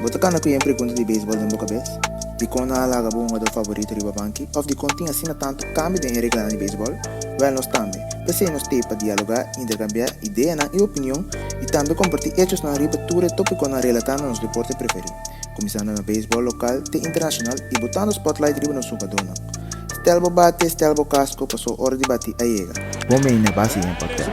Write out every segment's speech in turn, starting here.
Você can na kuya pergunta de beisebol na boca cabeça? De como na alaga bom do favorito riba banki? Of de continha assim tanto cambio de regra de beisebol? Well, nós também. Pensei nos ter para dialogar, intercambiar ideia e opinião e também compartilhar hechos na riba tudo tópico na relatando nos deportes preferidos. Começando no beisebol local e internacional e botando spotlight riba no sucadona. Stelbo bate, Stelbo casco, passou hora de bater a ega. Bom bem na base em podcast.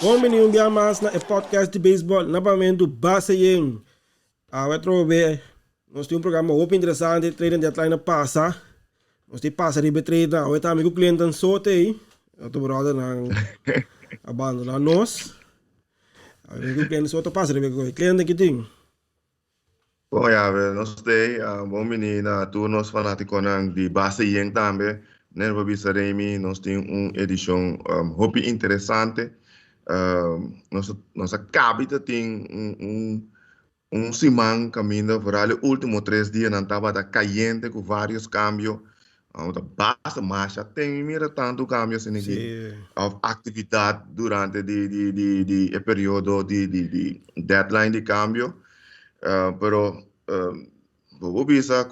Bom menino, um dia mais na podcast de beisebol, novamente base em nós temos um programa muito interessante, treino de atleta passa, nós temos passa de treino, hoje está amigo cliente em sorte aí, eu estou brother na abandonar nós, amigo cliente sorte passa de cliente que tem. Bom, ja, nós temos bom menino, tu nós fanáticos de base em também, né, para bisa Remy, nós temos uma edição muito interessante. Nós acabamos de ter semana caminho para os últimos 3 dias, não estava caliente com vários cambios. A base marcha tem mira tanto cambios em atividade durante o período de deadline de cambio. Pero vou bisa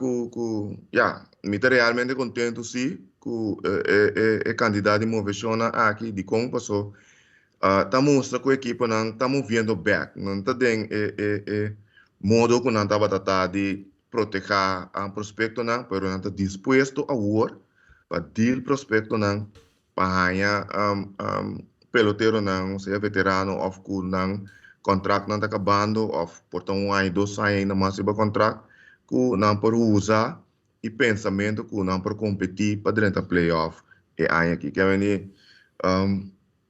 me realmente contento sim com o candidato de movição aqui de como passou. Estamos com a equipe, estamos vendo back, não está dando modo que não estava tratando de proteger o prospecto, mas não está disposto a work para deal prospecto para ganhar pelotero seja veterano ou que contrato não está acabando ou por um ano, 2 anos ainda mais para contrato que não por usar e pensamento que não por competir para dentro da playoff e aí aqui que vem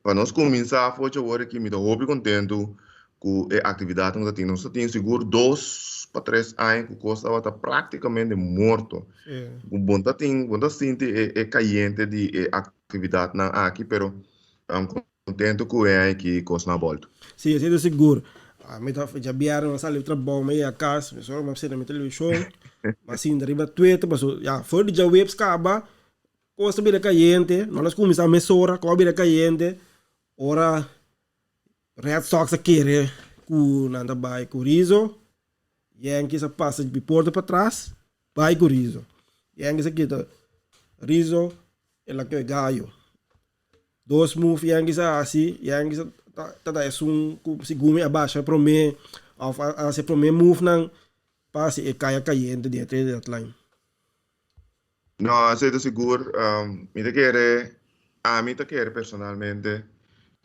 para nós começar a fazer agora que me estou muito contente com a atividade que nós temos seguro 2 para 3 anos que custa está praticamente morto. O bom tá sente caliente de atividade aqui, pero contente com é que custa na volta. Sim, eu estou seguro. Me tá já vieram na sala de trabalho, me ia casa, me só me na televisão, mas sim, deriva Twitter, mas já foi de já webs acaba, custa bem caliente, nós começamos a mesura, com bem caliente. Ora, Red Sox aqui, com nada vai com Rizzo, Yankees a passa de porta para trás, vai com Rizzo. Yankees aqui tá Rizzo, ela que é Gaio. 2 moves Yankees assim, Yankees tá segundo abaixo para mim, a para mim move não passe e caia caindo de trade deadline. Não, estou seguro, me te quer personalmente.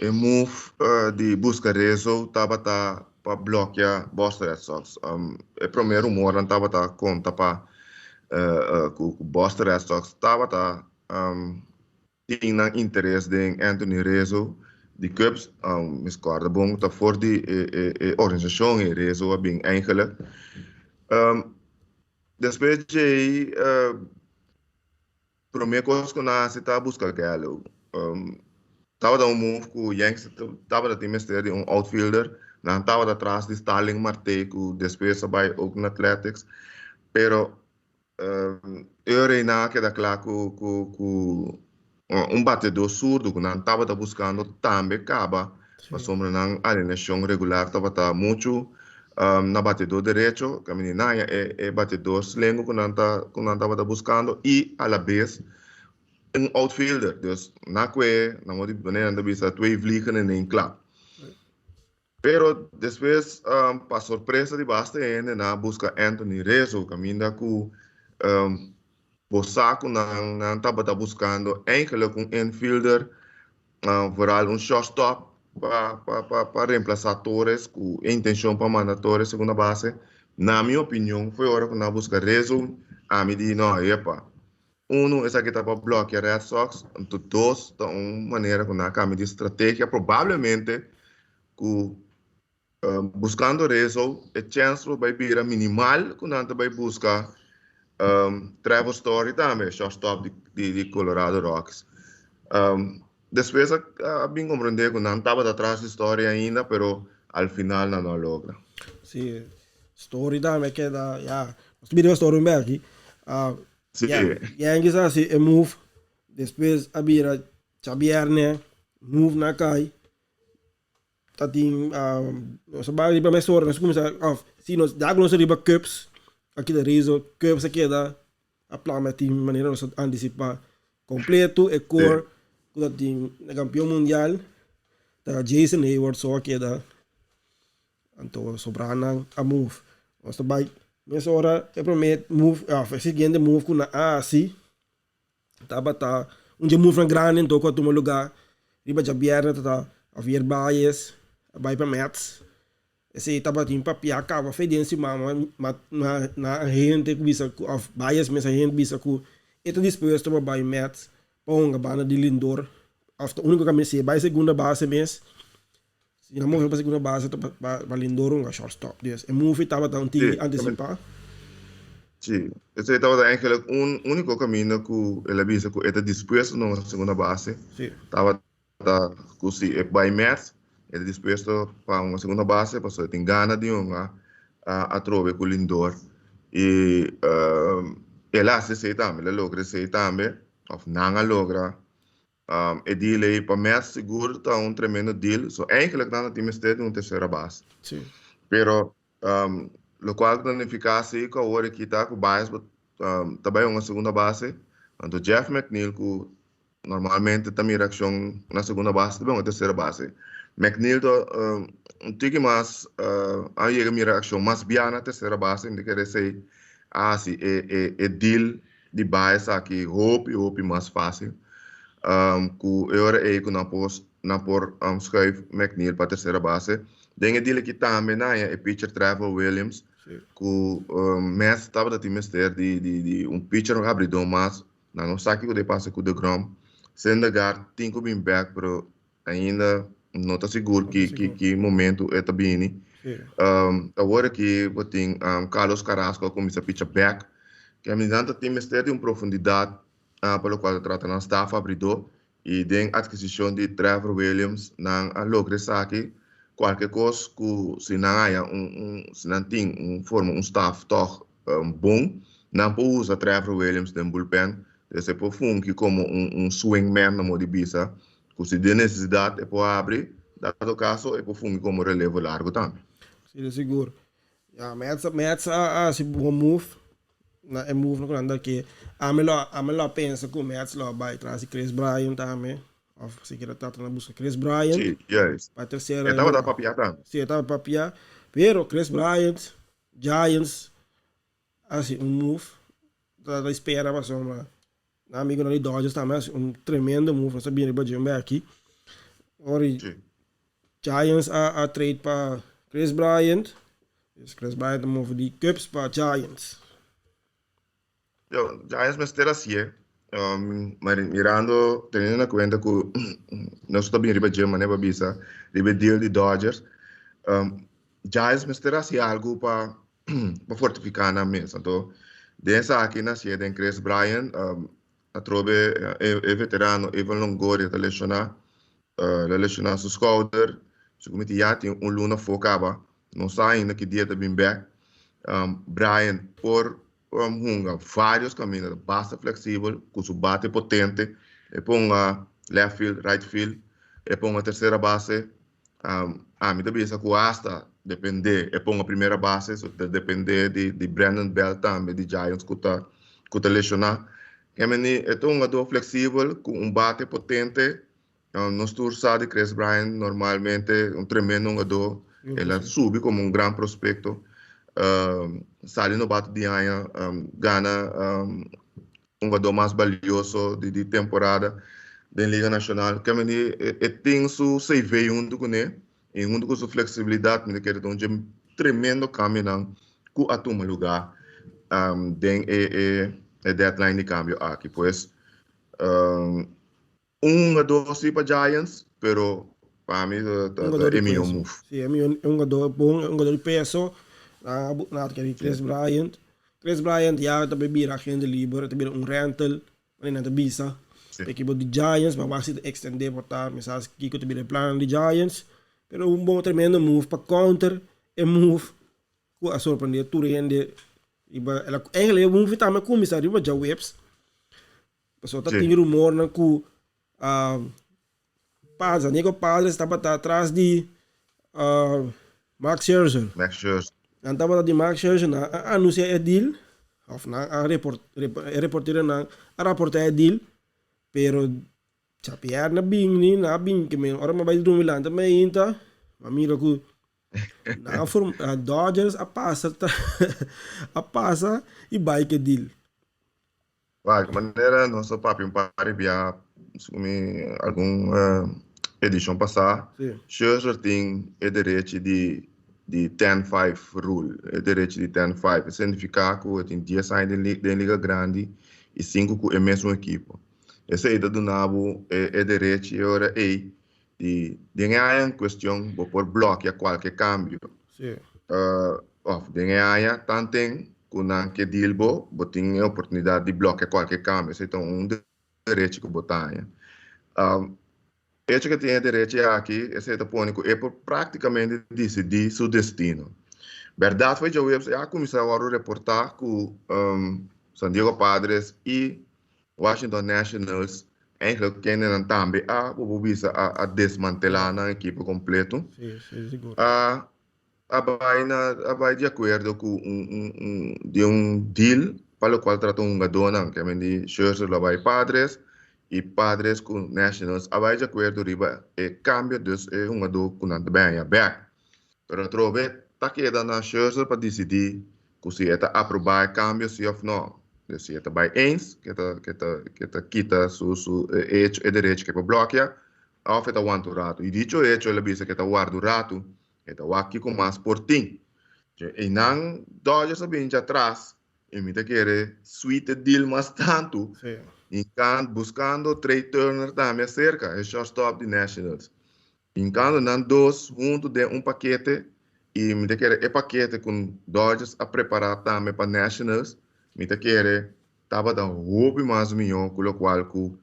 O move de buscar Rizzo estava para bloquear Boston Red Sox. O primeiro rumor estava conta para o Boston Red Sox estava tinha interesse em Anthony Rizzo de Cubs. Me recordo bom está voor de organisação e Rizzo bem eigenlijk. Depois de primeira coisa que nós está buscar Galo. Estava um move que o Yankees estava de mistério de outfielder, não estava atrás de Starling Marte, que depois vai ook na Athletics, pero eu reina que da claro que batedor surdo que não estava buscando também acaba, mas sobre não alineação regular estava muito na batedor direito, que a menina é batedor slengo que não estava buscando e a la vez outfielder, dus na maneira de bisa 2 vliegen in 1 klap. Pero depois, para surpresa de basta na busca Anthony Rizzo, caminha com Bosaco não estava buscando eigenlijk infielder, vooral shortstop para reemplazar Torres, com intenção para mandar Torres segunda base. Na minha opinião, foi hora que não busca Rizzo, a mim diz não, essa aqui está para bloquear Red Sox, então 2, de uma maneira que na cama de estratégia, provavelmente, buscando Rizzo, a chance vai vir minimal, que não vai buscar Trevor Story também, shortstop de Colorado Rockies. Depois, bem compreender que não estava atrás da história ainda, pero al final não logra. Sim, story também que dá, nós tivemos story aqui. Sim. Yankees assim, move Depois abira Chabierne, move na kai. Tating sa bagay pa may sora, nós começar off. Se nós já nós riba cups, aqui da Rizo, cups aqui da a plama team maneira nós antecipar completo e core com team na campeão mundial. Da Jason Hayward só aqui da anto sobrang a move. Nós também mas ora eu prometo move seguinte move com na assim. Tá move na grande então com o lugar. Riba Jabierne tá a vir bias vai para Mets. Esse tava tim papia acaba fedência mama na gente que bisa of bias mas a gente bisa ku ito disposto para vai Mets ponga bana de Lindor after único caminho se vai segunda base mês se não move para segunda base para Lindor um shortstop des e move tava tão ti antecipar. Sim, esse estava eigenlijk único caminho que ele bisa que está disposto na segunda base. Sim. Tava que se vai Mets ele disposto para uma segunda base, passou tem gana de a trove com o Lindor e ele hace também, ele logra se também, of não logra e deal aí para Mets seguro tá tremendo deal, so eigenlijk dan het team steeds uma terceira base. Sim. Pero lo qual dan eficácia que agora aqui tá com bias também uma segunda base, então Jeff McNeil que normalmente também reação na segunda base, também uma terceira base. McNeil um tique mais aí a minha reação mais bem na terceira base, me quer dizer assim é deal de bias aqui hope mais fácil que eu era que na por schuif McNeil para terceira base. Dengue deal aqui também na é pitcher Trevor Williams que mas estava da time de pitcher abridor mais não sabe que de passa com o Grom Sendegar tem que vir back pero ainda não está seguro que momento é também agora que tem Carlos Carrasco começa a pitcher back que a medida tem de profundidade pelo qual trata na staff abridor e tem adquisição de Trevor Williams na logre aqui qualquer coisa que se não há se não tem forma staff toch bom não pode usar Trevor Williams no bullpen esse pode funcionar como swingman na modo bisa que se tem necessidade pode abrir dado caso pode funcionar como relevo largo também. Sim, seguro. Mets se bom move na move no canal que a melhor pensa que o Mets lá vai trazer Chris Bryant também. Se quer tratar na busca Chris Bryant. Sim, yes. Para terceira. Estava da papia também. Sim, estava papia. Pero Chris Bryant, Giants, assim move da espera para uma amigo na Dodgers também tremendo move, não sabia nem para aqui. Ora Giants a trade para Chris Bryant. Chris Bryant move de Cubs para Giants. Giants me espera assim, mirando, teniendo en cuenta que nosotros también riba Germany para bisa, riba deal de Dodgers, Giants me espera assim algo para fortificar na mesa. Então, dessa aqui na sede em Chris Bryant, a trobe veterano Evan Longoria está lesionar seu shoulder, se comete já tem luna focava, não sai ainda que dia está bem back. Bryant por vários caminhos, basta flexível, com seu bate potente, e ponga left field, right field, e ponga terceira base, me também essa coasta depender, e ponga primeira base, so depender de Brandon Bell também, de Giants, que está lesionar. É um jogador flexível, com bate potente, nos tursa de Chris Bryant, normalmente, tremendo jogador, ele sube como grande prospecto, sale no bate de aia, gana jogador mais valioso de temporada da Liga Nacional. Que tem seu CV junto com ele, e junto com sua flexibilidade, me quer dizer, um tremendo caminho que atoma lugar tem deadline de câmbio aqui. Pois, jogador sim para Giants, pero para mim é meu move. Sim, é um jogador bom, um jogador de peso. Na Chris Bryant. Chris Bryant já também vira agente livre, também rental, mas não bisa. Equipo de Giants, mas vai se extender por estar, mas acho que também é plano de Giants, pero bom tremendo move para counter e move que a surpreender tu rende. Ela move também começar riba já webs. Pessoal tá Sim. tem rumor na que Padres estava atrás de Max Scherzer. Max Scherzer. Dan estava de Max Scherzer na anuncia é deal, of na reporteira na a reporter é deal, pero chapear na bing que me ora mabay dumilan também inta, mamira ku na form a Dodgers a passa a passa e vai que deal. Vai, de maneira, nosso papo pare via algum edição passada. Sim. Scherzer tem o direito de 10-5 rule, o direito de 10-5. Significa que tem 10 saídas da Liga Grande e 5 com a mesma equipe. Essa é do nabo é direito e ora é de ganhar em questão por bloquear qualquer cambio. Sim. De ganhar tanto kuna que dilbo, botin a oportunidade de bloquear qualquer câmbio, então direito que botar. Que tem direito aqui, esse é pônico, é por praticamente decidir seu destino. Verdade foi que eu já comecei a reportar com San Diego Padres e Washington Nationals, eigenlijk kennen também a desmantelar a equipe completo. Sim, seguro. Abai de acordo com de deal para o qual tratou jogador que é de Scherzer lá vai Padres e Padres com Nationals abai de acordo riba e cambio dus é jogador com nada bem aberto. Pero trove tá queda na Scherzer para decidir se está aprovar cambio se ou não. Se está by eens que tá quita su hecho e direito que para bloquear ou está want rato e dicho hecho ele bisa que tá guardo rato então, aqui com mais portinho. E não, Dodgers sabem já atrás. E me querer suite deal mais tanto. E buscando Trey Turner também cerca. É shortstop de Nationals. E quando não dois junto de paquete. E me querer paquete com Dodgers a preparar também para Nationals. Me querer estava da roupa mais melhor com o qual com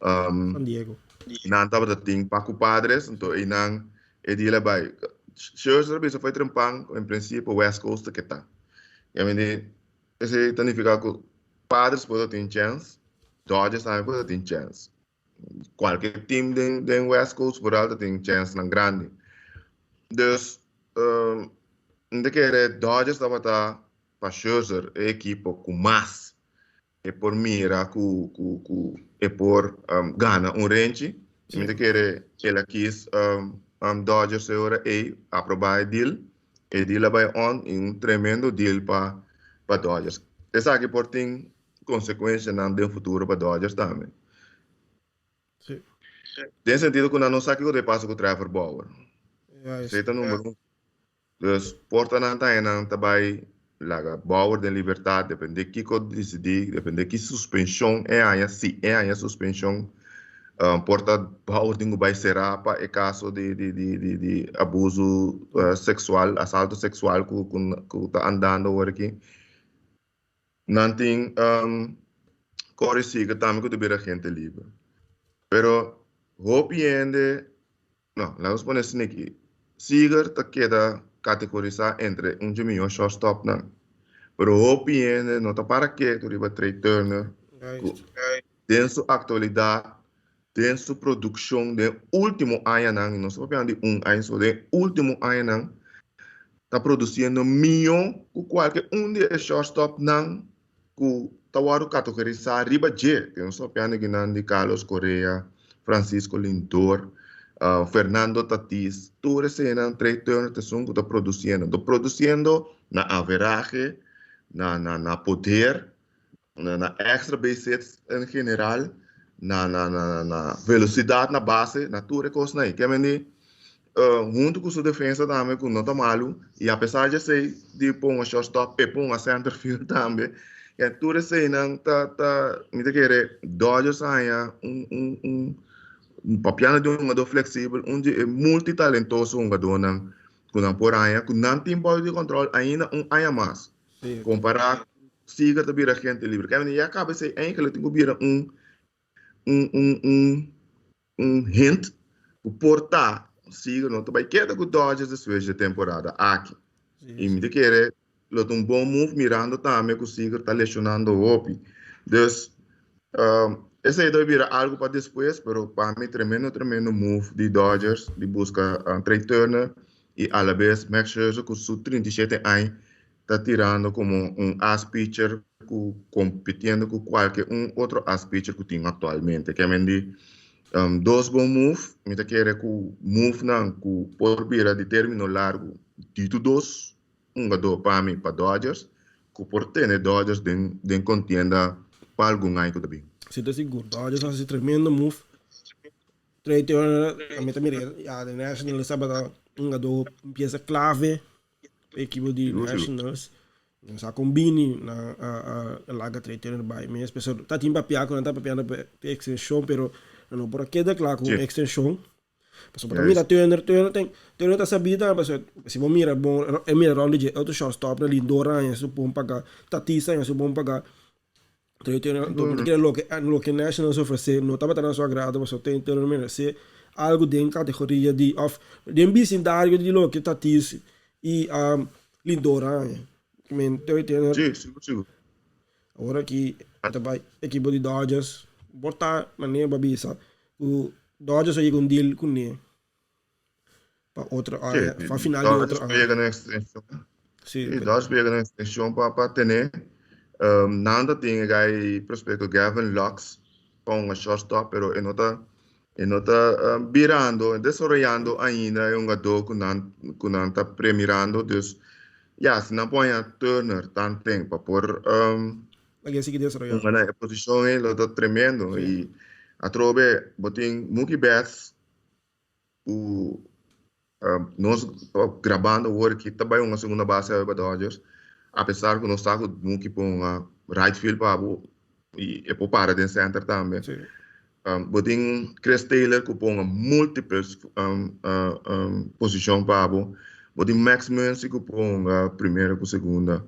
San Diego. Não estava da ting para com Padres. Então, e não é deal vai. Scherzer bisa foi trampang em princípio West Coast que tá. E a mim esse significa que Padres pode ter chance, Dodgers também pode ter chance. Qualquer time de West Coast por alto tem chance na grande. Dus ainda que Dodgers estava para Scherzer a equipe com mais e por mira e por gana range. Ainda que ele quis Dodgers agora aprovar o deal. E deal vai um tremendo deal para Dodgers. Essa aqui por tem consequência no futuro para Dodgers também. Sim. Tem sentido que não sabe o que passa com o Trevor Bauer. Esse é o número 1. Dus porta não está aí, também laga Bauer de liberdade, depende de que decidir, depende de que suspensão é a suspensão. Porta Bauer tem que ser para o caso de abuso sexual, assalto sexual que está andando agora aqui. Não tem corrigir também que deve gente livre. Pero hopiende, não, vamos poner assim aqui. Seager está queda categorizar entre melhor shortstop não. Pero hopiende não está para que tu riba Trey Turner. Tem sua atualidade. Tem sua produção de último ano, não só de ano, só de último ano, está produzindo milhão com qualquer de shortstop não, que está categorizar riba G, que não só de Carlos Correa, Francisco Lindor, Fernando Tatis, todos esses três turnos que está produzindo na average, na poder, na extra base hits em geral, na velocidade na base, na tudo coisa aí. Que é junto com sua defesa também, que não está malo, e apesar de ser de pôr um shortstop e pôr um center field também, e tudo isso aí não tá me querer Dodgers aí papel de um jogador flexível, onde é multitalentoso um jogador não, que não por aí, que não tem bola de controle ainda aí mais. Comparar siga também a gente livre. Que é acaba de ser que tem que vir um hint o portar siga não vai queda com o Dodgers de temporada aqui e me querer um bom move mirando também que o siga está lesionando o Hopi. Dus esse aí deve virar algo para depois, pero para mim tremendo move de Dodgers, de buscar Trey Turner e a la vez Max Scherzer com seus 37 anos está tirando como as pitcher competindo com qualquer outro as pitcher que tem atualmente. Que é dois bons moves, me quer que o move não que por vira de término largo, dito dois, jogador para mim para Dodgers, que por ter Dodgers de contienda para algum ano também. Sim, estou seguro. Dodgers faz esse tremendo move. Trey Turner, a mim também, a National sabe um jogador peça clave a equipe de Nationals. Sa combine na laga Trey Turner by mesmo, pessoal tá tim papiar quando tá papiando extension, pero não por aqui claro com extension. Pessoal para mira Turner tá sabida, pessoal se vou mira bom, mira round de auto shortstop na Lindor Aranha, supom pagar Tatisa, supom pagar Trey Turner, lo que Nationals oferecer, não estava na sua grada, pessoal tem Turner merece algo de categoria de de bicendário de lo que Tatis e Lindor Aranha. Sim. Agora que a equipe de Dodgers botar maneira babisa o Dodgers aí com deal com ele para outra área, para final de outra área. Pega na extensão. Sim. Dodgers pega na extensão para ter nada tem aí prospecto Gavin Lux para um shortstop, pero ele não tá virando, desenvolvendo ainda é jogador que não tá premiando, dus se não põe a Turner tanto tempo por uma posição ele está tremendo e a trobe botem Mookie Betts nós gravando o work que também uma segunda base para Dodgers, apesar que nós está com Mookie para um right field para e por para de center também. Botem Chris Taylor que põe múltiplas posições para botem Max Muncy que põe primeira com segunda.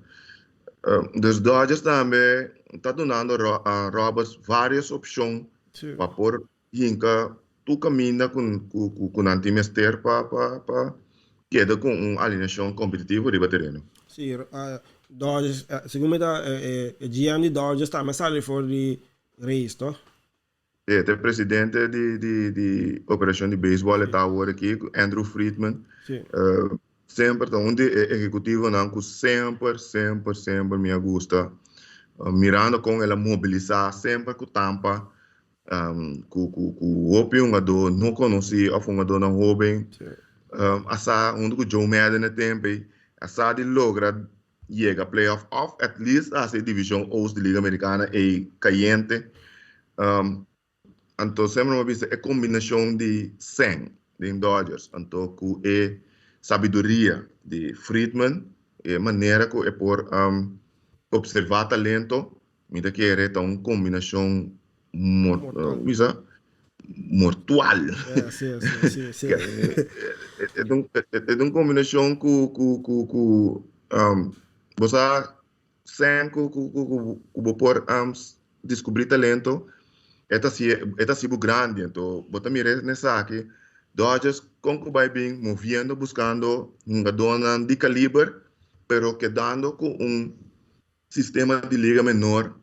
Dos Dodgers também está dando a Roberts várias opções para por hinca tu caminha com anti-mester para queda com alineação competitiva de terreno. Sim, Dodgers, segundo GM de Dodgers também sale for de Reis, não? É, o presidente de operação de beisebol está agora aqui, Andrew Friedman. Sempre onde executivo não que sempre me gusta mirando com ela mobilizar sempre com tampa com o jogador não conheci ou um jogador não jovem asa onde o Joe Madden no tempo asa de logra chega playoff of at least a divisão Oeste da Liga Americana e caliente então sempre uma vez é combinação de 100 de Dodgers então que sabedoria de Friedman e maneira que é por observar talento me da que é uma combinação mortual Sim. É uma combinação que você sem que por descobrir talento é se grande então você mira nessa aqui Dodgers como vai bem movendo buscando um jogador de calibre pero quedando com sistema de liga menor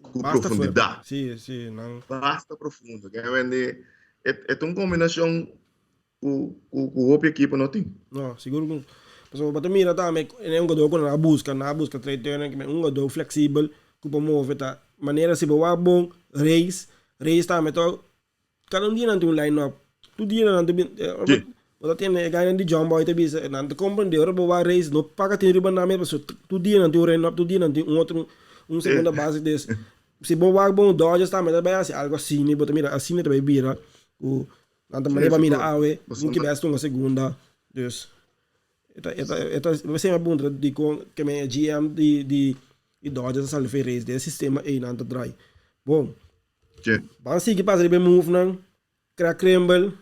com profundidade sim não basta profundo que é uma combinação o outra equipe não tem não seguro que pessoal bota mira também é um jogador na busca Trey Turner que é um jogador flexível que pode mover tá maneira se boa bom Reis também então cada dia não tem line-up tudo dia não tem você tem ganha de John Boy também não compreende ora boa Reis não paga tem riba na mesma pessoa tudo dia não tem line-up tudo dia não tem segunda base desse se boa bom Dodgers também assim algo assim né bota mira assim também vira o nada maneira mira awe que basta uma segunda dus vai ser uma bunda de que me GM de Dodgers sal fez desse sistema aí não dry bom vamos seguir para o move não Craig Kimbrel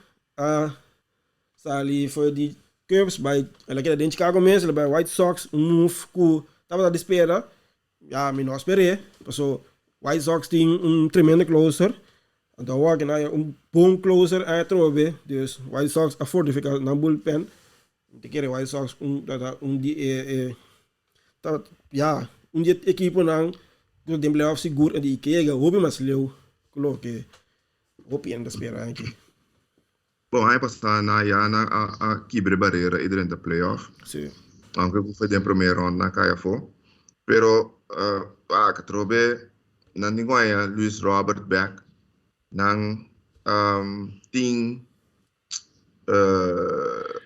sali foi de Cubs by ela que de Chicago mesmo by White Sox move que estava à espera me não esperei passou White Sox tem tremendo closer então o que não bom closer a trobe dus White Sox a fortificar na bullpen te quer White Sox dia equipe não que tem playoff seguro de que chega houve mas leu Claro que hoop ainda esperar aqui. Bom, aí passar na Iana a quebrar barreira e durante a playoff. Sim. Aunque foi em primeira ronda na caia for. Pero, que trobe, não ninguém Luis Robert Beck, não tem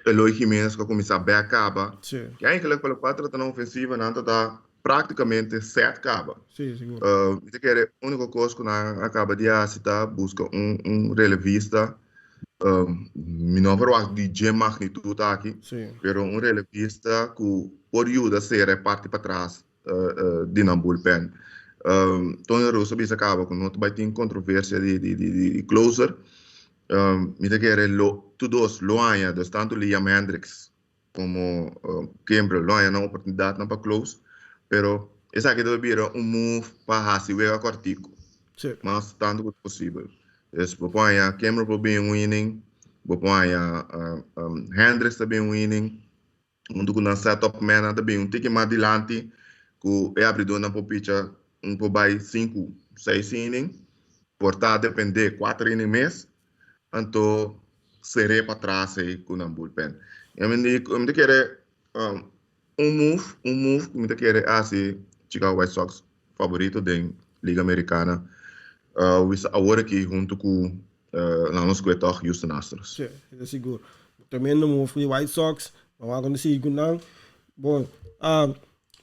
Eloy Jimenez que começa a Beck acaba. Sim. Que eigenlijk pela quatro na ofensiva, não está praticamente sete acaba. Sim, seguro. Isso que é a única coisa que não acaba de assistir, busca relevista. Mi não verwacht de magnitude aqui, Sim. pero relevista que pode ajudar a ser parte para trás de na bullpen. Tony Russo bisa acaba com não vai ter controvérsia de closer. Mi te quiere todos lo haya, dus tanto Liam Hendricks como Kimbrel lo haya una oportunidad para close, pero esa que debe ser un move para hacer juega cortico, Sim. mas tanto quanto possível. Es Bopoya Kimbrel por bem winning, Bopoya Hendricks também winning, muito com setup man também tique mais adiante, que é abridor na popicha por vai 5, 6 inning, portar depender 4 inning mês. Anto seré para trás aí com o bullpen. Eu me quero move, me quero assim, Chicago White Sox favorito da Liga Americana. Agora aqui junto com nosso coetor Houston Astros. Sim, é seguro. Também no move de White Sox, vamos acontecer com não. Bom,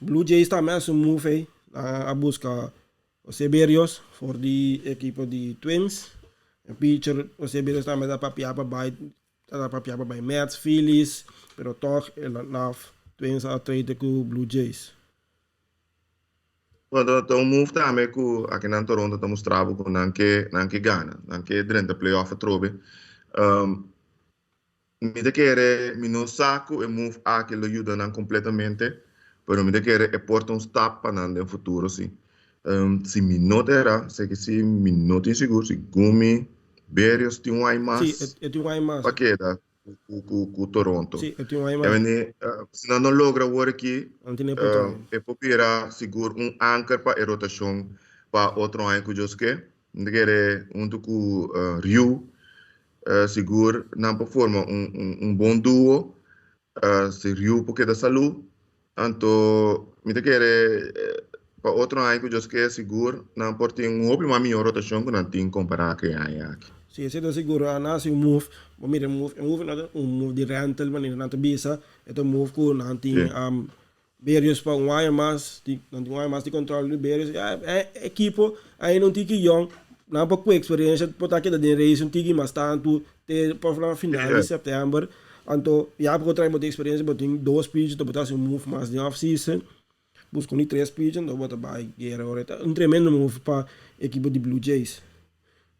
Blue Jays também é um move aí, a busca o Seberios for the equipe de Twins. O pitcher, o Seberios também dá para papiar para Mets, Phillies, pero toch na Twins a trade com Blue Jays. Então, move também que aqui na Toronto estamos trabalhando com não que gana, não que durante a playoff trobe. Me quer me não saco e move aqui lo ajuda não completamente, pero me quer é porta step para no futuro sim. Se me não terá, sei que se me não tem seguro, se Gumi, Berrios tem um aí mais. Sim, eu tenho um aí mais. Para queda com Toronto. Sim, eu tenho um aí mais. Se não logra o aqui, Não tem nem ponto. é para seguro anchor para a rotação para outro ano que eu quero. Me quer junto com Ryu, seguro não para formar bom duo, se Ryu porque da saúde, então me quer para outro ano que eu quero seguro não por ter hobby mas minha rotação que não tem comparar com a aqui. Sim, você está seguro a nasi move, mira move não move de rental mas não te bisa, é move com não tem Berrios para um ano mais, não tem um ano mais de controle de Berrios, equipo aí não tem que young não para com experiência por aqui da race não tem mais tanto para falar final de setembro, então já porque traz muita experiência, mas tem 2 pitches, então botar um move mais de off season, busco nem 3 pitches, então botar vai guerra agora, tremendo move para a equipe de Blue Jays.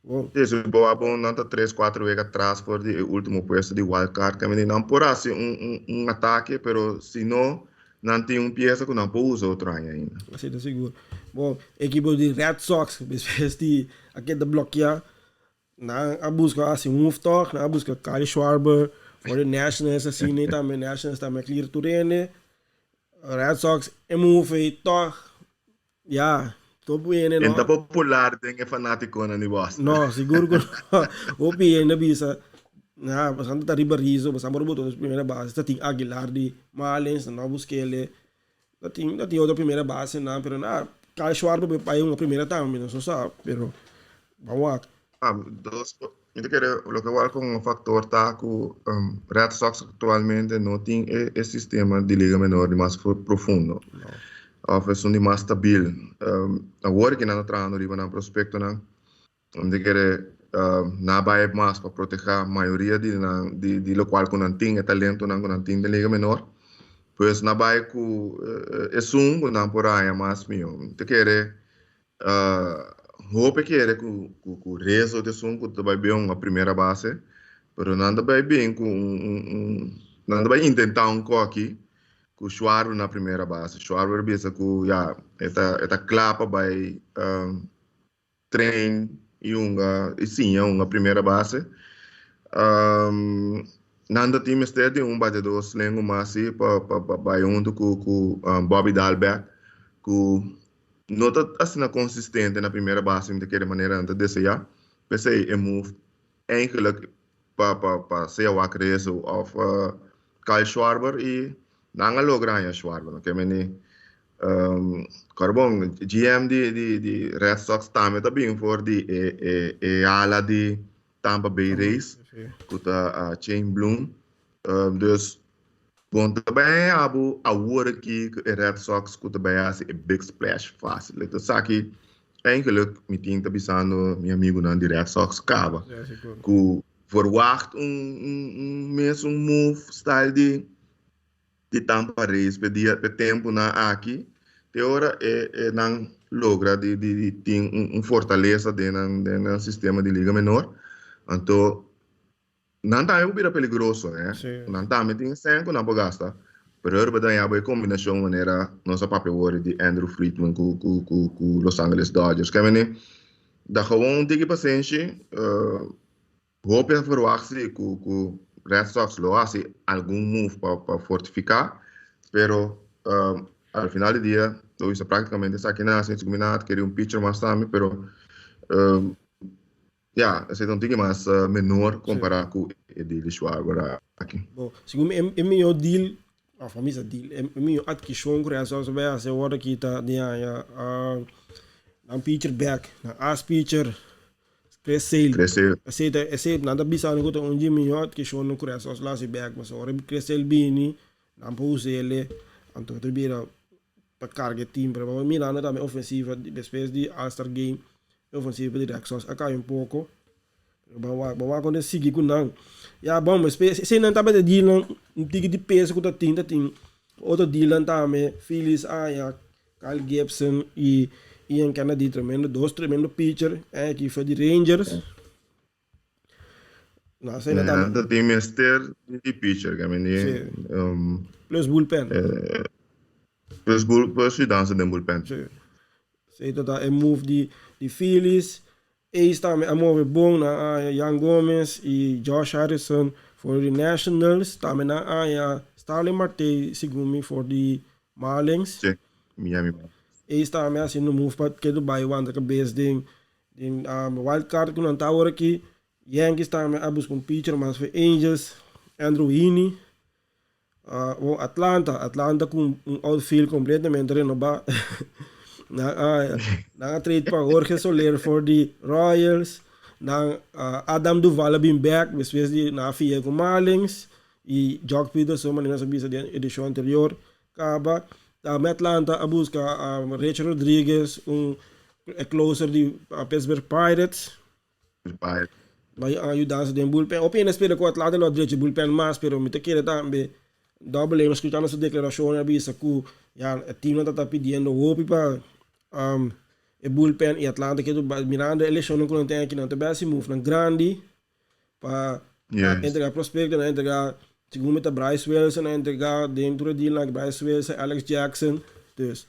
Wow. Isso, bom, não está 3, 4 vezes atrás por o último puesto de wildcard, que não por assim ataque, mas se não tem peça que não pode usar outro ano ainda. Assim, tá seguro. Bom, equipe de Red Sox, depois de aquele bloquear, na busca assim, move talk, na busca Kyle Schwarber, for the Nationals, assim, nem também Nationals também clear turene, Red Sox, move talk, yeah. Ele está popular, tem fanático na Boston. Não, seguro que não. O PN na bisa, bastante tá Ribarizo, bastante botou na primeira base, tá tem Aguilar de Marlins, não busquei ele, tá tem outra primeira base, não, pero na Kyle Schwarber vai uma primeira também, não só sabe, pero vamos lá. Eu quero colocar como um fator tá que Red Sox atualmente não tem esse sistema de liga menor de mais profundo. Não. Oferece de mais stabil. Agora que não está trabalhando na prospecto, não, onde quer na vai mais para proteger a maioria de local que não tem talento, não tem de liga menor, pois na vai com é não por aí mais meu. Te quer hope que com o resto de que vai bem uma primeira base, mas não vai bem com não vai intentar aqui. Com o Schwarber na primeira base. Schwarber bisa que esta clapa vai trein e uma primeira base. Nanda time esteve batedor slengo mas para junto com Bobby Dalbec, com não está assim consistente na primeira base daquela maneira antes de ser. Pensei em move eigenlijk para ser o acrescento of Kyle Schwarber e não logra Schwarber, ok, meni Carbon GM de Red Sox também for de ala de Tampa Bay Rays, kuta Shane Bloom, dus bom também abo a hora que Red Sox kuta bem assim big splash fácil, então sabe eigenlijk meteen te bisando meu amigo não de Red Sox acaba, que verwacht mesmo move style de Tampa Rays per tempo na aqui, de hora não logra de ter fortaleza no sistema de liga menor, então não está muito peligroso, né? Não está muito incêndio na bagasta, pero daí a combinação maneira nossa papel de Andrew Friedman com Los Angeles Dodgers, que é da gewoon dikke paciência, hoop je verwacht que Red Sox lo hace algún move para fortificar, pero al final del día lo hizo prácticamente saquear sin combinado, quería un pitcher más también, pero ese es un tique más menor comparado con el de Schwarber aquí. Bom, segundo é meu deal, a família deal, é meu adquisição com Red Sox vai ser hora que tá de um pitcher back, as pitcher crescer, aceita nada bisano que um dia melhor que show no coração lá se back, mas agora crescer bem, não pode ele, então tu vira para carga time para Milano também ofensiva depois de All-Star Game, ofensiva de Red Sox acai pouco, vamos acontecer seguir com não, bom, mas se não tá bem de deal um tique de peso que tá tem outro deal também, Phillies Kyle Gibson e Ian Kennedy, dois tremendo pitcher, que foi de Rangers. Não sei nada. Não tem mister de pitcher, que plus bullpen. Plus dança de bullpen. Sei toda é move de Phillies. E está a move bom na Young Gomez e Josh Harrison for the Nationals. Também na Starling Marte segundo for the Marlins. Sim, Miami. E está assim no move para que do Bayou anda cabeça de wildcard que não está agora aqui. Yankees está a buscar pitcher, mas foi Angels, Andrew Heaney. Atlanta com outfield completamente renovado. Na trade para Jorge Soler for the Royals. Adam Duvall been back, depois de na FIA com Marlins. E Jock Peterson, mas não sabia da edição anterior. Acaba. Atlanta a busca Rich Rodriguez, closer de Pittsburgh Pirates. Vai ajudar de bullpen. Opina espera que o Atlanta não dirige bullpen mais, pero me te quer também. Double mas escutando essa declaração na bisa que o time não está pedindo hope para o bullpen e Atlanta que mirando a eleição não tem aqui não também se move na grande para entregar prospecto, entregar segundo a Bryce Wilson, entregar dentro de lá Bryce Wilson, Alex Jackson, dus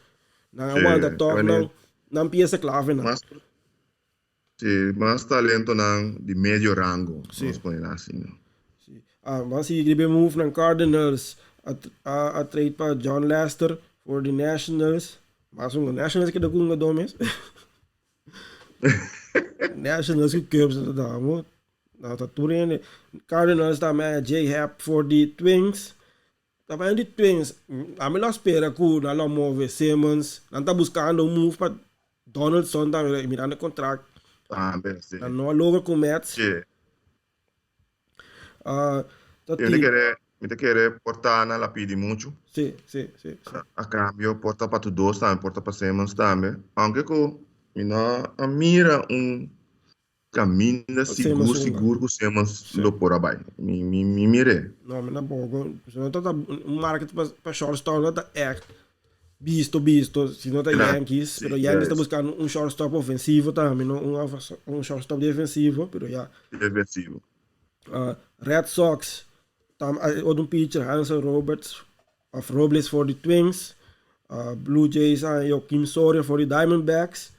não aguenta toque não pieza clave não. Mas talento não de médio rango, vamos pôr assim. Mas se ele move na Cardinals a trade para John Lester for the Nationals, mas o Nationals que dá com o Gomes. Nationals que Cubs tá mo. Cardinals também J-Happ for the Twins. Também de Twins, a melhor espera que o não move Simmons, não está buscando um move para Donaldson também mirando o contrato. Não logo com Mets. Me quer portar na lapide muito. Sim. A cambio porta para todos também, porta para Simmons também. Aunque que mira caminho seguro que Simmons lo por abaixo. Me mire. Não, mas na boa, se não tá market para shortstop não tá visto, se não tá Yankees, pero Yankees tá buscando shortstop ofensivo também, não shortstop defensivo, pero defensivo. Red Sox outro pitcher Hansel Robles for the Twins, Blue Jays Joakim Soria for the Diamondbacks.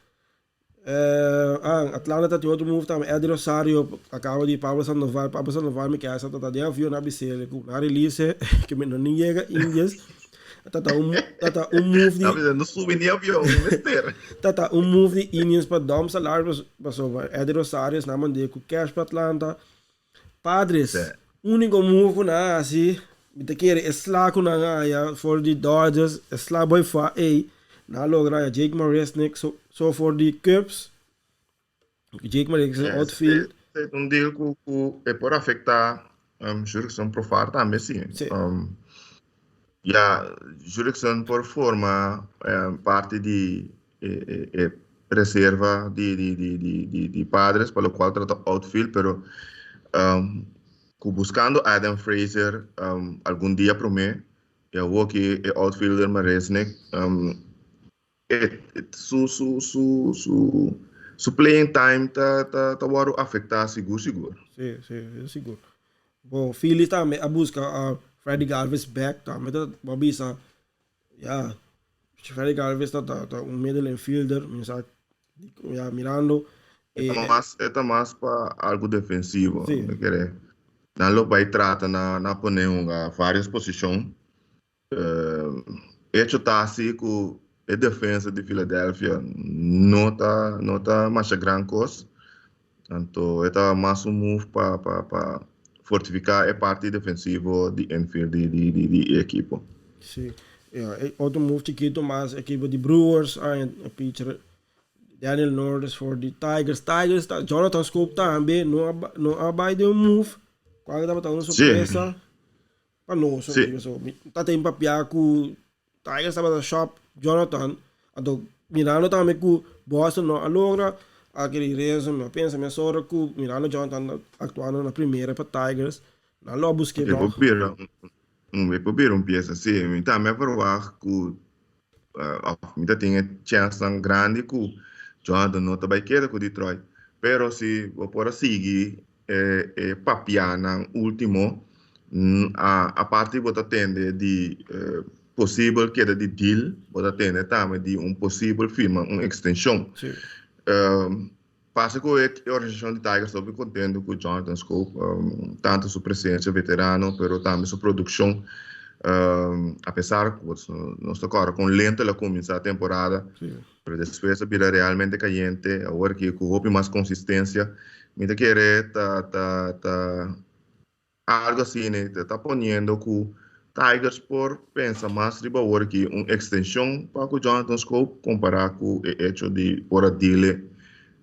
Atlanta tem outro move também, Eddie Rosario acaba de Pablo Sandoval me quer essa toda de avião na BCL na release que não ninguém Indians Tata move Tá de vendo? Não subi nem avião, mister. Tata move de Indians para dom salário para Eddie Rosario na mande com cash para Atlanta. Padres, Sim. único move na assim, me te quer esla com na ya for the Dodgers, esla boy fa na logra ya Jake Marisnick so for the Cubs. Jake Marisnick outfield. É um deal que é por afetar jurisdição por fora também, sim. Sim. A jurisdição por forma parte de reserva de padres, pelo qual trata outfield, pero buscando Adam Fraser algum dia para mim, eu vou que é outfielder Marisnick, su playing time tá waro afetar seguro. Sim, seguro. Bom, Phillies também a busca a Freddie Galvis back também tá babisa. Yeah. Freddie Galvis tá middle infielder, mirando Está mais para algo defensivo, Sim. querer. Não lo vai trata na poner várias posições. Hecho tá assim que a defesa de Filadélfia não tá mais grande coisa. Então, é mais move para fortificar a parte defensiva de infield de equipe. Sim. Outro move chiquito mas a equipe de Brewers a pitcher Daniel Norris for the Tigers. Jonathan Scope também não abai de move. Quando tava uma surpresa. Para nós, tá tem papel com Tigers estava na shop Jonathan. Então, mirando também com Boston não alogra aquele reason, eu penso minha sorte que mirando Jonathan atuando na primeira para Tigers. Na Lobos que não. Proberam peça assim, também para que ainda tem chance tão grande que Jonathan não vai querer com Detroit. Pero se por seguir papiar no último, a parte que atende de possível queda de deal, que atende também de possível firma, extensão. Passa com a organização de Tigers, estou bem contente com o Jonathan Scope, tanto sua presença veterano, pero também sua produção. Apesar que nós agora com lento ela começa a temporada, pero depois vira realmente caliente, agora que com mais consistência, me querer algo assim, né? Tá ponendo que Tigers por pensa mais riba agora que extensão para o Jonathan Scope comparar com o hecho de ora dele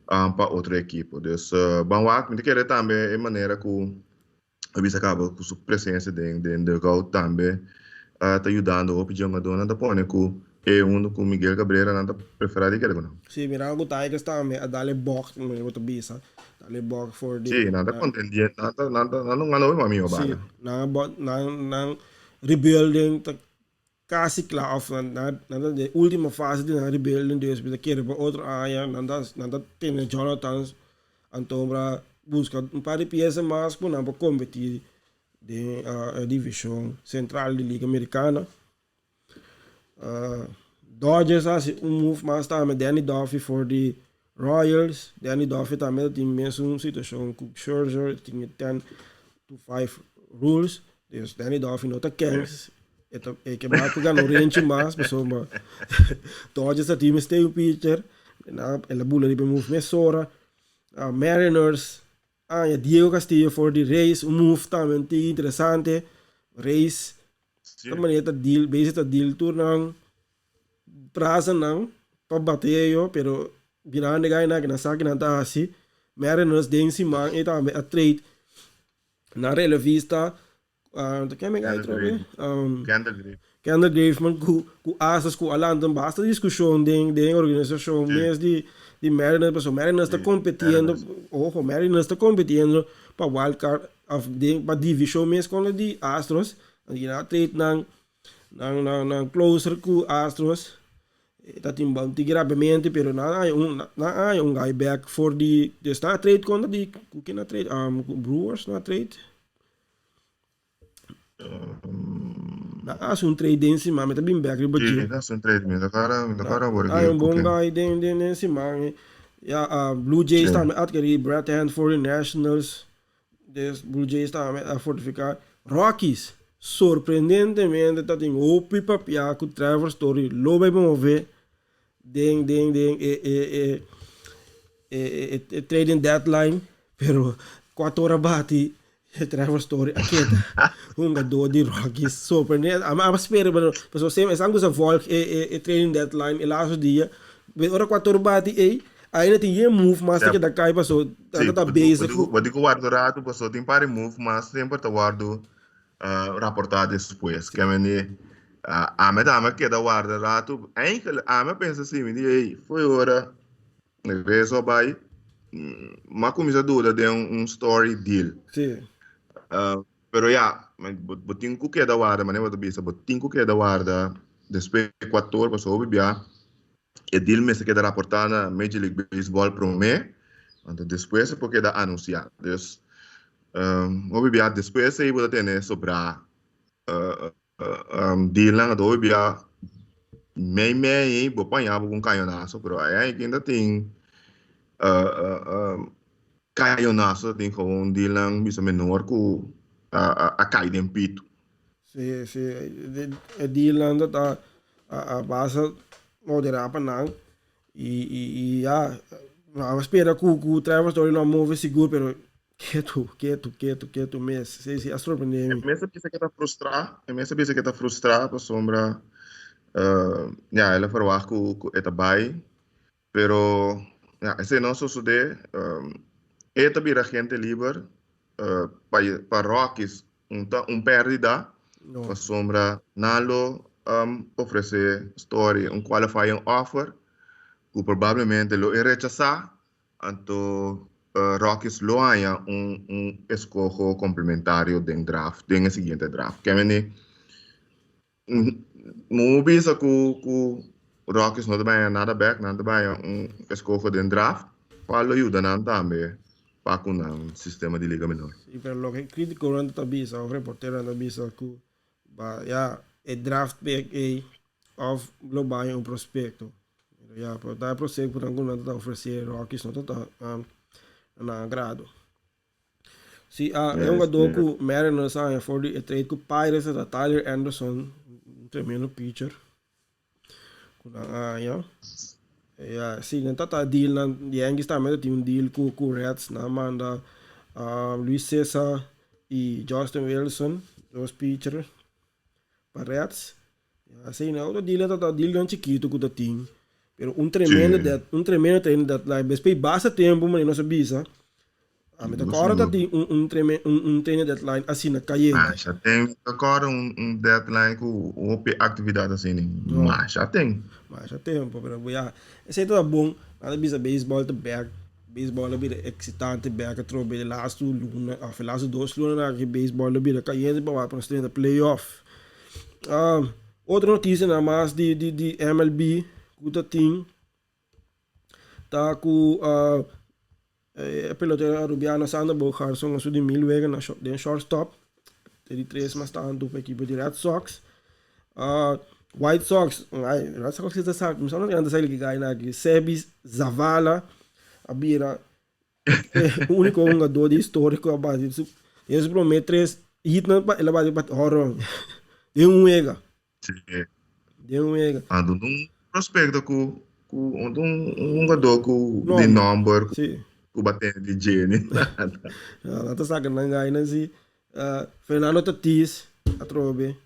para outra equipe. Então, vamos me querer também a maneira que a bisa acaba com sua presença dentro do também está ajudando o jogador não pone que é com Miguel Cabrera não prefere que não. Sim, mirando o Tigers também a darle box no outro bisa, darle box for the. Sim, nada contente, nada não ganhou o mami o bala. Sim, não rebuilding quase claro na última fase de rebuilding deus bisa querer para outra área nada tem Jonathan então para buscar par de peças mais para competir de divisão central da Liga Americana. Dodgers assim move mais também Danny Duffy for the Royals. Danny Duffy também tem mesmo situação com Scherzer, tinha 10-5 rules. Dus Danny Duffy não tá quente. É que vai pegar no range mais, pessoal. Dodgers a time stay o pitcher. Ela bula de move Messora. Mariners. Diego Castillo for the Rays. Move também interessante. Rays. Também tá deal, base tá deal turang praza não para bater eu, pero virando gai na que na saque na tá assim. Mariners de em cima e também a trade na relevista quem me gai trobe Kendall Graveman ku asas ku alandan basta discussão de organização mês de Mariners, pessoal. Mariners está competindo, Mariners está competindo para wildcard para divisão mês com de Astros. Hindi na trade ng closer ku Astros. Tatimbang gravemente pero na yung guy back for the na trade ko na di kina trade Brewers na trade. Na un trade din si Mami tabing back riba Sim, un trade me cara yung bong guy din si Mami. Blue Jays ta at kari Brett Hand for the Nationals. Blue Jays ta fortificar Rockies. surpreendentemente dat in opi papia ku Trevor Story lo bij move ding trading deadline pero 4 ora bati Trevor Story akita hunga do di Rockies surpreendente ama spera pero same es angus a volk trading deadline e laatste dia ora 4 ora bati ainda tinha move mas que da cai passou tá basic Wat ik guardo rato, pessoal, tem para move, mas sempre te guardo rapportar depois. Que a me que da guarda rato, eigenlijk a me pensa assim, me diz, foi hora, ne vez só vai, mas começa a dúvida de story deal. sim Pero ja, botin ku que da guarda, mas não vou bisa, botin ku que da guarda, depois 4 pessoal bibia, e deal me se que da rapportar na Major League Baseball pro me. Want depois é porque dá anunciar. Dus, obviamente, depois aí você tem sobre deal lá do obviamente, meio vou apanhar com canhonaço, pero aí ainda tem canhonaço, tem com deal lá bisa menor com a caída em pito. sim di landa tá a base moderar para não e já não espera que o Trevor Story não move seguro pero quieto mês se a surpreender Começa a pensar que está frustrado por sombra ela verwacht que está bem pero esse não sucede esta vira gente livre para Rockies perdida por sombra nalo oferecer story qualifying offer que provavelmente lo rechazar então Rockies lo haya escojo complementario del draft, del siguiente draft. Que me bisa que Rockies no te nada back, nada vaya escojo del draft, para lo ayudan también para un sistema de liga menor. Sí, pero lo que critico durante esta visa, o reportero durante visa que ya el draft back of lo vaya un prospecto. Ya, pero está prospecto por alguna está ofrecer Rockies no está na agrado. Sim, é um jogador que o Mariners for the trade com o Pirates da Tyler Anderson, um tremendo pitcher. Sim, então tá deal na Yankees também tem deal com o Reds na manda Luis César e Justin Wilson, dois pitchers para Reds. Assim, não, o deal tá deal um chiquito que o tem. Pero tremendo treino deadline. Después basta tempo, mas não se bisa. A mim agora tá treino deadline assim na calle. Mas já tem agora deadline com atividade assim, mas já tem. Mas já tempo, pero já. Esse é tudo bom. Nada bisa baseball to back. Baseball é bem excitante back a trobe de last luna, a last 2 luna que baseball é bem caliente para para os playoff. Outra notícia na mais de MLB Kuta team tá com a pelotera rubiana Sandra Bogarson na de Milwaukee na shortstop 33 mas tá andando para a equipe de Red Sox White Sox Red Sox está sabe mas não anda sair que ganha na aqui Sebis Zavala a bira o único jogador histórico a base esse promete 3 hit na ela base para horror de um ega ando prospecto com jogador de number com batendo de gene. Não tá sacando ninguém assim. Fernando Tatis a trobe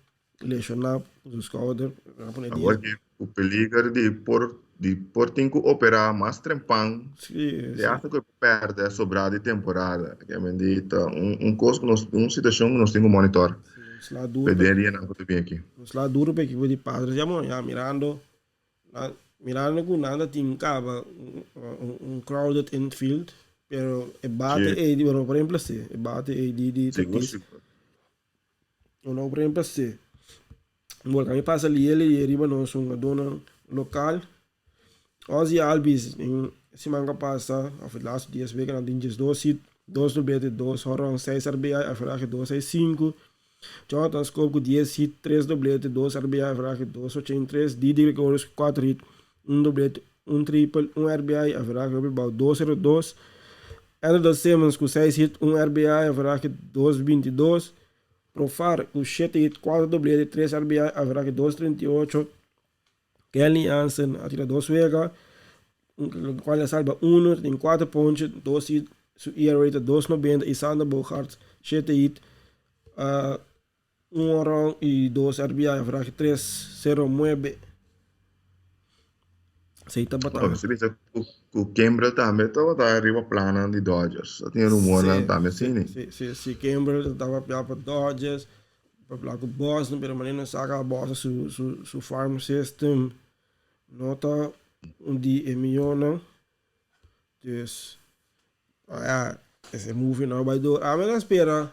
lesionado os cauder agora o peligro de por tinco operar mais trempão de acho que perde sobrado de temporada que é bendita coisa situação que nós temos que monitor poderia não tudo bem aqui os lá duro para equipe de Padres já mirando com nada tem cava crowded infield pero e bate bueno por exemplo se e bate de Tatis não por exemplo se Bom, kami passa ali ele riba nós dona local Ozzy Albies em semana passa of last dias week na dinges 2 do BT 2 horon 6 RBI a frage 265 Jonathan Scope com 10 hit 3 doblete 2 RBI a frage 283 Didi Gregorius 4 hit 1 doblete 1 triple 1 RBI a frage about 202 Anderson Simmons com 6 hit 1 RBI a frage 222 Profar com 7 hits, 4 doblete, 3 RBI, average 2.38. Kelly Hansen atira 2 vegas, qual salva 1, tem 4 pontos, 2 hits, su ERA rate 2.90 e Sander Bogaerts 7 hits, 1 run e 2 RBI, average 3.09. Aceita batalha. Se dice que o Campbell também estava arriba plana de Dodgers. Tinha rumor lá também, sim. Sim, Campbell estava para Dodgers, para Boston, pero maneno saca a Boston su farm system. Nota de miljoen. Dus, ja, esse move não vai do. A minha espera,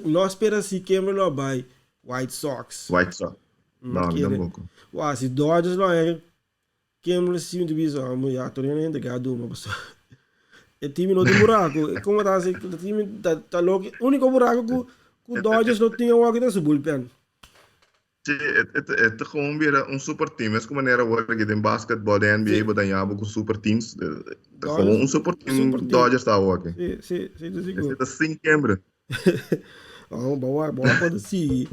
não espera se Campbell não vai White Sox. White Sox. Não, tampouco. Uau, se Dodgers não é Campbell sim de visão, mas já tô nem entregado uma pessoa. O time não tem buraco. Como tá assim, o time tá louco. O único buraco que o Dodgers não tinha o que su bullpen. Sim, é gewoon weer een super team. É como maneira hoor que tem basquetebol da NBA, but dan ja, ook super teams. Gewoon een super team. Dodgers tá ook. Sim, é da 5 Campbell. Oh, boa pode sim.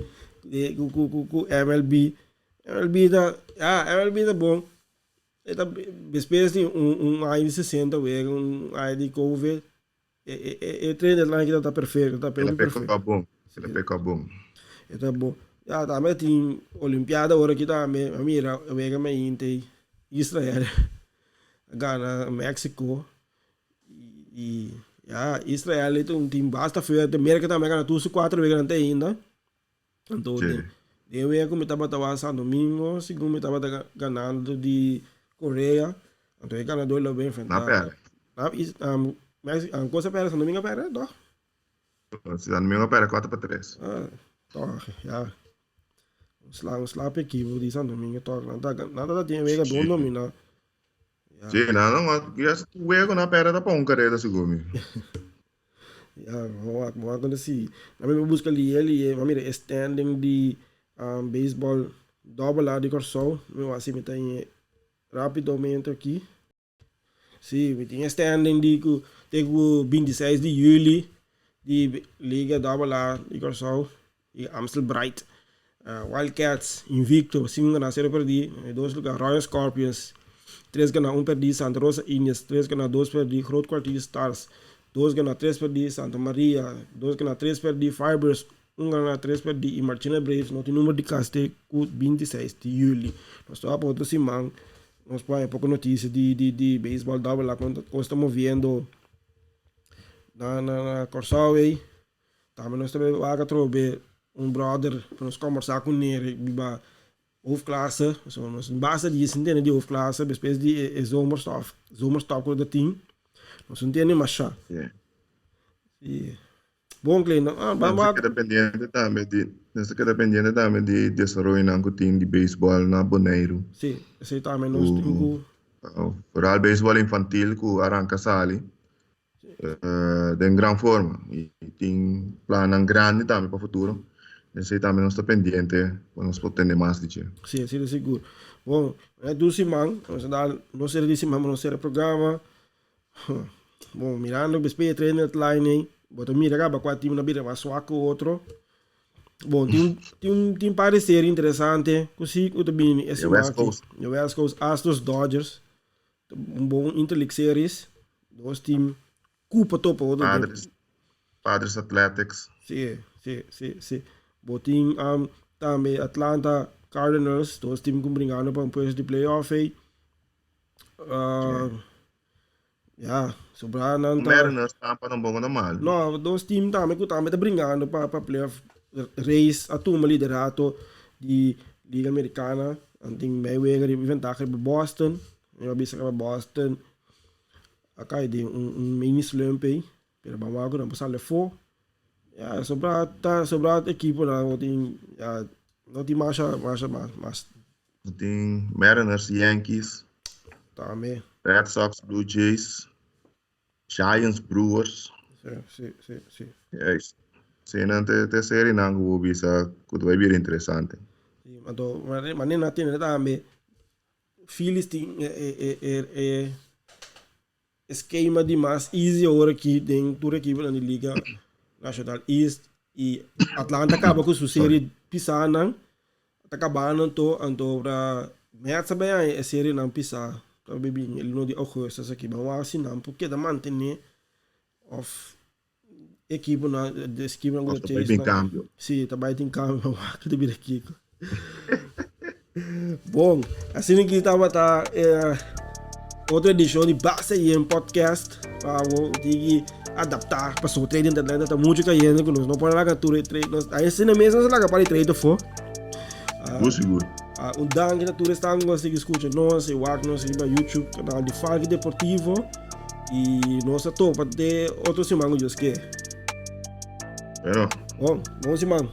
Com MLB tá bom. Eta bespes de AI de 60 wegen AI de COVID treino lá que tá perfeito, tá Ele perfeito. pecou bom. Tá bom. Já também tem Olimpiada hora que tá mira wegen me inte Israel, Ghana, México e ja, Israel é um time basta forte, América também ganha tudo 4 vezes até ainda. Então, de wegen como tava Santo Domingo, segundo me tava ganhando de Coreia, então ganador lá bem enfrentar. Mas a coisa para Santo Domingo para doch. Santo Domingo para 4-3. Toch, ja. Slaap equipo de Santo Domingo toch, nada tem vega bom domina. Sim, não, já wego na pera da pão carreira seguro. Ja, vou acontecer. Na minha busca ali ele, mira, standing de baseball double A de Corsol, meu assim me tem rapidamente aqui. Sim, me tem standing de o 26 de julho de Liga Double A de Corsol e Amstel Bright. Wildcats invicto, 5 na 0 perdi, 2 lugar Royal Scorpions, 3 gana 1 perdi Santa Rosa Indians, 3 gana 2 perdi Groot Kwartier Stars, 2 gana 3 perdi Santa Maria, 2 gana 3 perdi Fibers, 1 gana 3 perdi e Martina Braves, no tem número de caste com 26 de julho. Nós estamos a ponto de semana. Nós põe um pouco notícia de beisebol double lá quando estamos vendo na Corsaway. Também nós também vamos trocar brother para nós conversar com ele biba hoofdklasse. So nós basta de entender de hoofdklasse, depois de zomerstop do team. Nós entendemos mais já. E bom cliente, Nós que dependendo também de desenvolver um time de beisebol na Bonaire. Sim, esse também nós temos Vooral beisebol infantil que arranca sali. De grande forma. E tem plano grande também para o futuro. Esse também nós está pendente para nós poder mais de Sim, sim, seguro. Bom, é 2 semanas, nós será de semana, nós será programa. Bom, mirando, depois treino line, bota mira acaba 4 times na beira, mas só com outro. Bom, tem parecer interessante, assim, o também esse West Coast. O West Coast Astros Dodgers, bom Interleague Series, 2 times, Cupa topa outro. Padres Athletics. Sim. Botin também Atlanta Cardinals, 2 times que brigando para um posto de playoff aí. Sobrando Mariners Tampa não bom normal. Não, 2 times também que também tá brigando para playoff race, a turma liderato de Liga Americana, tem meio de vantagem para Boston, eu vi que Boston acá de mini slump aí, pero vamos agora não passar for. Sobrado equipo lá, não tem mais. Tem Mariners, Yankees, Também. Red Sox, Blue Jays, Giants, Brewers. Sim. É isso. Sim, não tem série não que vou ver que vai vir interessante. Sim, mas nem tem também. Phillies tem esquema de mais easy hora aqui tem toda a equipe na Liga Nacional East E Atlanta acaba com sua série pisar não. Acabando então para meia também a série não pisar. Então bem ele não de agosto aqui, mas assim não porque da manter of equipe na de equipe não Nossa, vai bem câmbio. Sim, também tem câmbio, que de aqui. Bom, assim que estava outra edição de Basta em podcast para o que adaptar para o treino da Atlanta, muito caindo que nós não podemos largar tudo treino, nós aí se na mesa nós larga para treino for. Seguro. Dank que todos estão gostando de escutar nós, eu acho nós no YouTube canal de Falque Deportivo e nós a topa de outro semana que Pero bom semana.